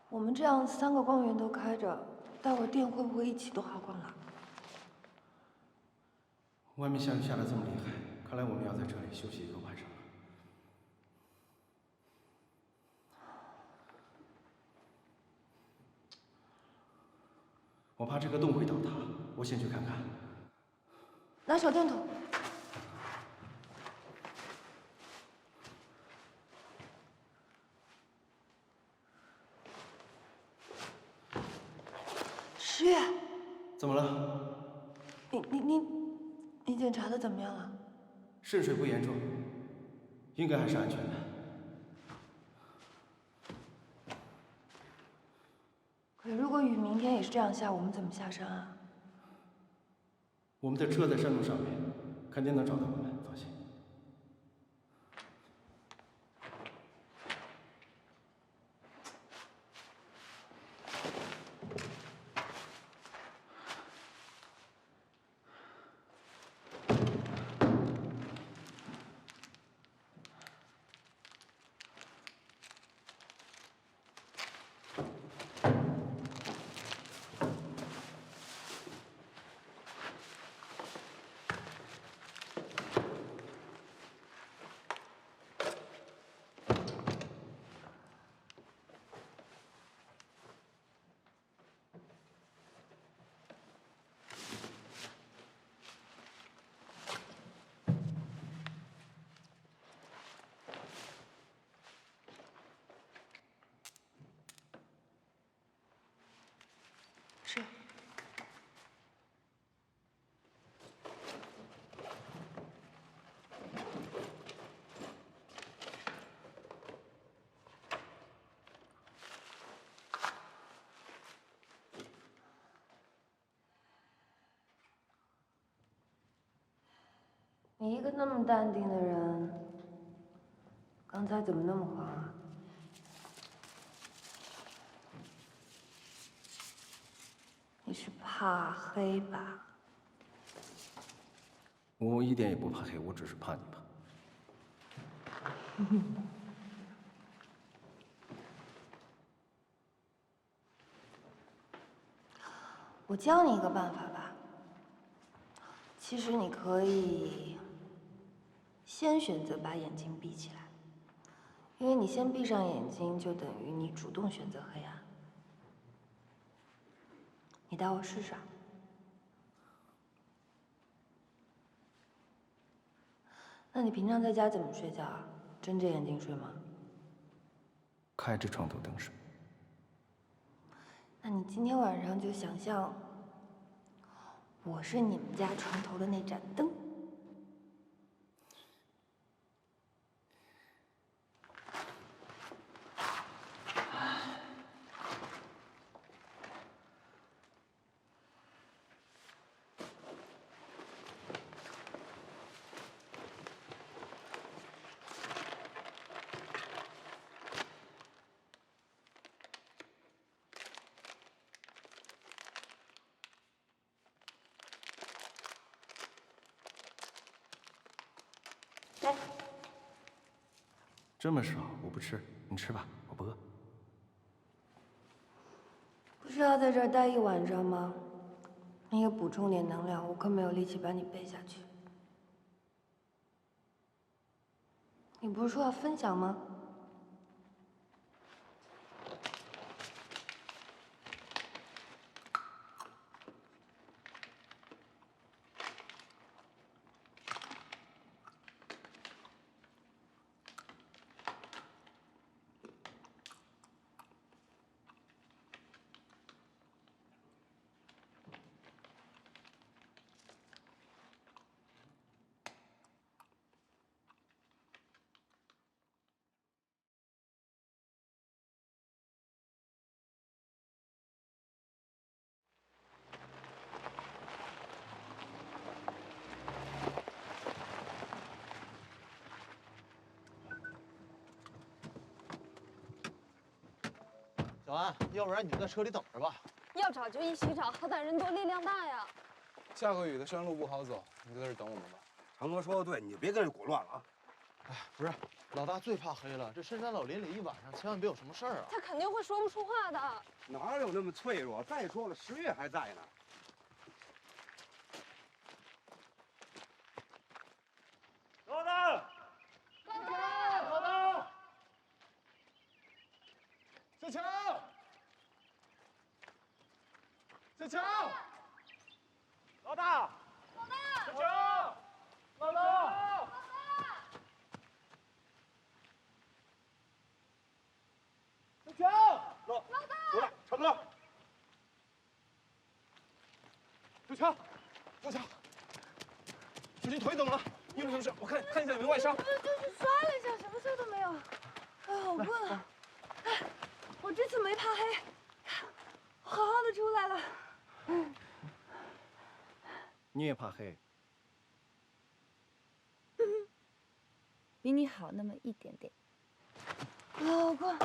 我们这样3个光源都开着，待会儿电会不会一起都耗光了？外面下雨下得这么厉害，看来我们要在这里休息1个晚上了。我怕这个洞会倒塌，我先去看看。拿手电筒。十月，怎么了？你检查的怎么样了？渗水不严重，应该还是安全的。可如果雨明天也是这样下，我们怎么下山啊？我们的车在山路上面，肯定能找到我们，放心。是。你一个那么淡定的人，刚才怎么那么慌啊？你是怕黑吧？我一点也不怕黑，我只是怕你怕。我教你一个办法吧。其实你可以先选择把眼睛闭起来，因为你先闭上眼睛，就等于你主动选择黑暗。你带我试试啊。那你平常在家怎么睡觉啊？睁着眼睛睡吗？开着床头灯睡。那你今天晚上就想象，我是你们家床头的那盏灯。这么少，我不吃，你吃吧，我不饿。不是要在这儿待一晚上吗？你也补充点能量，我可没有力气把你背下去。你不是说要分享吗？小安，要不然你就在车里等着吧。要找就一起找，好歹人多力量大呀。下个雨的山路不好走，你在这儿等我们吧。长哥说的对，你就别跟人裹乱了啊。哎，不是，老大最怕黑了，这深山老林里一晚上，千万别有什么事儿啊。他肯定会说不出话的。哪有那么脆弱？再说了，10月还在呢。老大，老大，小强，小强，老大，小强，老大，小强，老大，长哥，小强，小强，小心腿怎么了？你有什么事？我看一下有没有外伤。就是摔了一下，什么事都没有。哎，好困啊！哎，我这次没怕黑，好好的出来了。你也怕黑？比你好那么一点点。好困。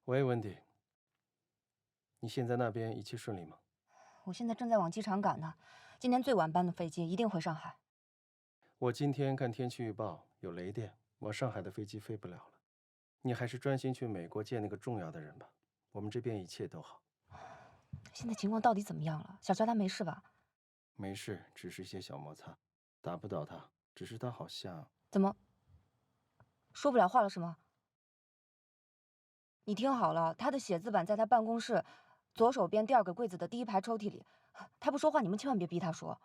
喂，温迪，你现在那边一切顺利吗？我现在正在往机场赶呢，今天最晚班的飞机一定回上海。我今天看天气预报有雷电，往上海的飞机飞不了了。你还是专心去美国见那个重要的人吧。我们这边一切都好。现在情况到底怎么样了？小乔他没事吧？没事，只是一些小摩擦，打不倒他，只是他好像……怎么说不了话了是吗？你听好了，他的写字板在他办公室左手边第2个柜子的第1排抽屉里。他不说话，你们千万别逼他说。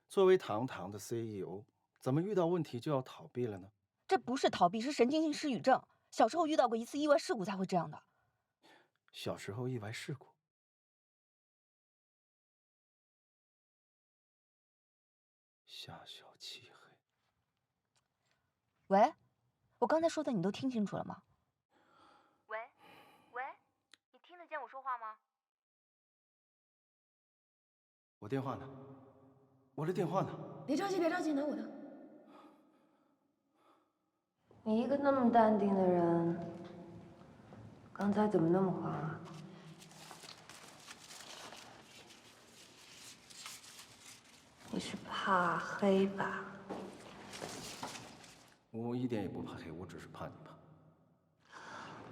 作为堂堂的 CEO， 怎么遇到问题就要逃避了呢？这不是逃避，是神经性失语症。小时候遇到过一次意外事故才会这样的。小时候意外事故，下小漆黑。喂，我刚才说的你都听清楚了吗？喂，你听得见我说话吗？我电话呢？我的电话呢？别着急，拿我的。你一个那么淡定的人，刚才怎么那么慌啊？你是怕黑吧？我一点也不怕黑，我只是怕你怕。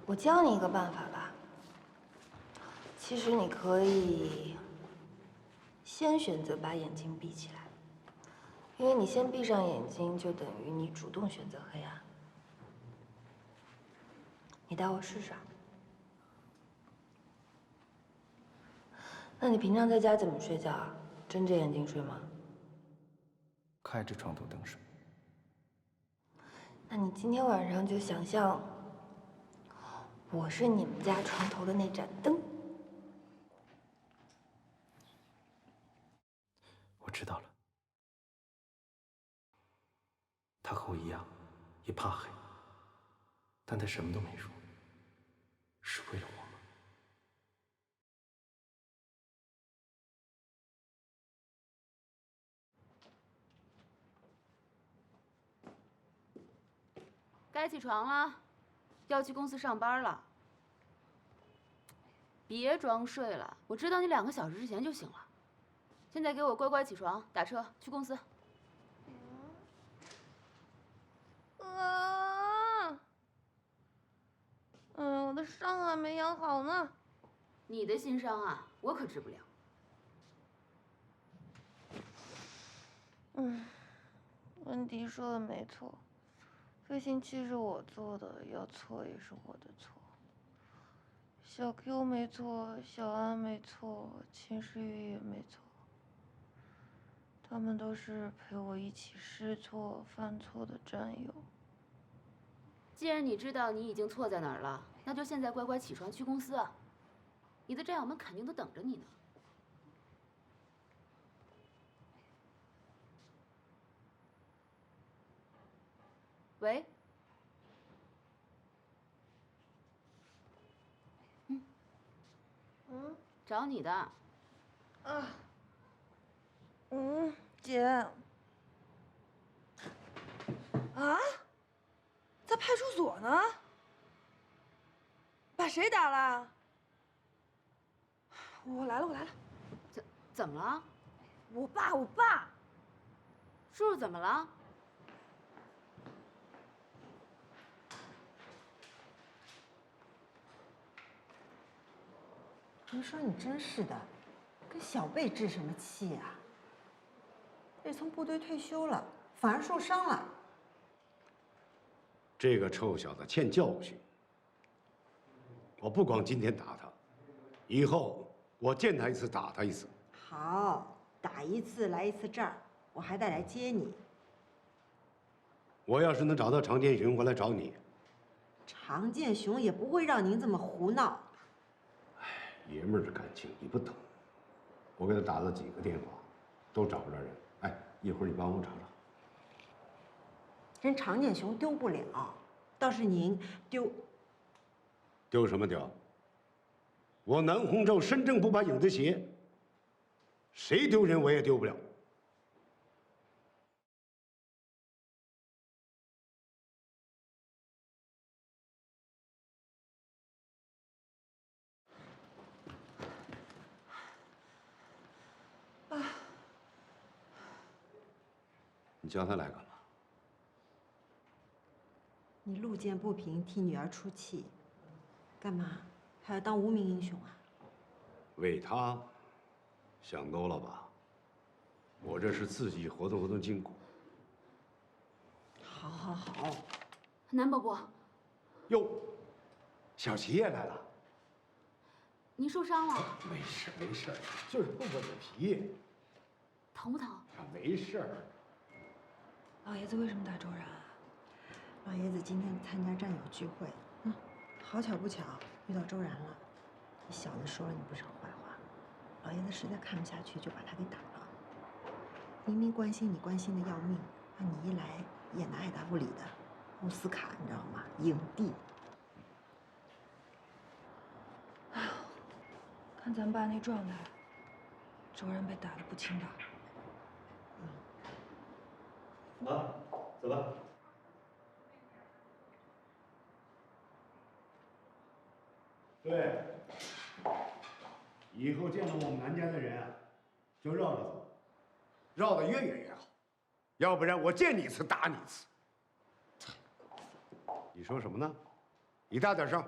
我教你一个办法吧。其实你可以先选择把眼睛闭起来，因为你先闭上眼睛，就等于你主动选择黑暗。你带我试试。那你平常在家怎么睡觉啊？睁着眼睛睡吗？开着床头灯睡。那你今天晚上就想象我是你们家床头的那盏灯。我知道了。他和我一样，也怕黑，但他什么都没说，是为了我吗？该起床了，要去公司上班了。别装睡了，我知道你2个小时之前就醒了。现在给我乖乖起床，打车去公司。我的伤还没养好呢。你的心伤啊，我可治不了。温迪说的没错，飞行器是我做的，要错也是我的错。小 Q 没错，小安没错，秦时雨也没错。他们都是陪我一起试错、犯错的战友。既然你知道你已经错在哪儿了，那就现在乖乖起床去公司啊！你的战友们肯定都等着你呢。喂，找你的。姐。啊？在派出所呢？把谁打了？我来了。怎么了？我爸。叔叔怎么了？你说你真是的，跟小贝置什么气呀？这从部队退休了，反而受伤了。这个臭小子欠教训。我不光今天打他，以后我见他一次打他一次。好，打一次来一次这儿，我还得来接你。我要是能找到常建雄，我来找你。常建雄也不会让您这么胡闹。爷们儿的感情你不懂。我给他打了几个电话，都找不着人。哎，一会儿你帮我找找。人常建雄丢不了，倒是您丢。丢什么丢？我南洪州身正不怕影子斜，谁丢人我也丢不了。你叫他来干嘛？你路见不平替女儿出气，干嘛还要当无名英雄啊？为他想多了吧？我这是自己活动活动筋骨。好，好，好。南伯伯，哟，小齐也来了。您受伤了？没事没事，就是碰破嘴皮。疼不疼？没事。老爷子为什么打周然啊？老爷子今天参加战友聚会，好巧不巧遇到周然了。你小子说了你不少坏话，老爷子实在看不下去，就把他给打了。明明关心你关心的要命，那你一来演的爱答不理的，奥斯卡你知道吗？影帝。看咱爸那状态，周然被打得不轻吧？啊，走吧。对，以后见到我们南家的人啊，就绕着走，绕得越远越好，要不然我见你一次打你一次。你说什么呢？你大点声。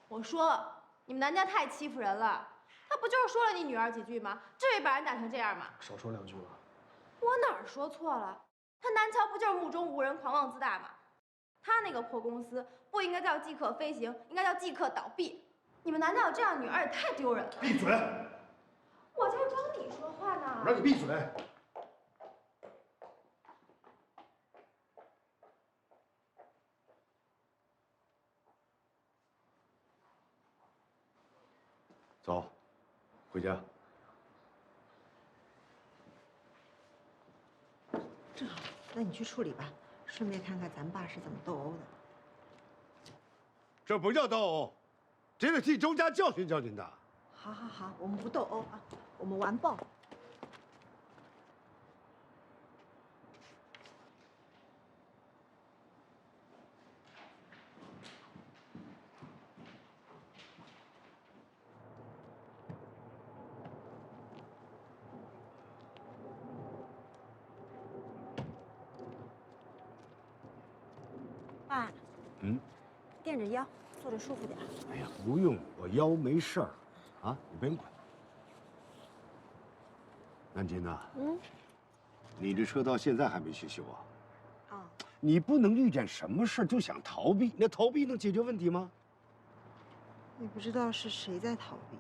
我说你们南家太欺负人了，他不就是说了你女儿几句吗？至于把人打成这样吗？少说两句吧。我哪儿说错了？他南桥不就是目中无人、狂妄自大吗？他那个破公司不应该叫即刻飞行，应该叫即刻倒闭。你们南家有这样的女儿也太丢人了。闭嘴！我在帮你说话呢。我让你闭嘴！走，回家。正好，那你去处理吧，顺便看看咱爸是怎么斗殴的。这不叫斗殴，这得替周家教训教训他。好，好，好，我们不斗殴啊，我们完爆。爸，垫着腰，坐着舒服点。哎呀，不用，我腰没事儿，啊，你不用管。南京呐，你这车到现在还没去修啊？啊，你不能遇见什么事儿就想逃避，那逃避能解决问题吗？也不知道是谁在逃避。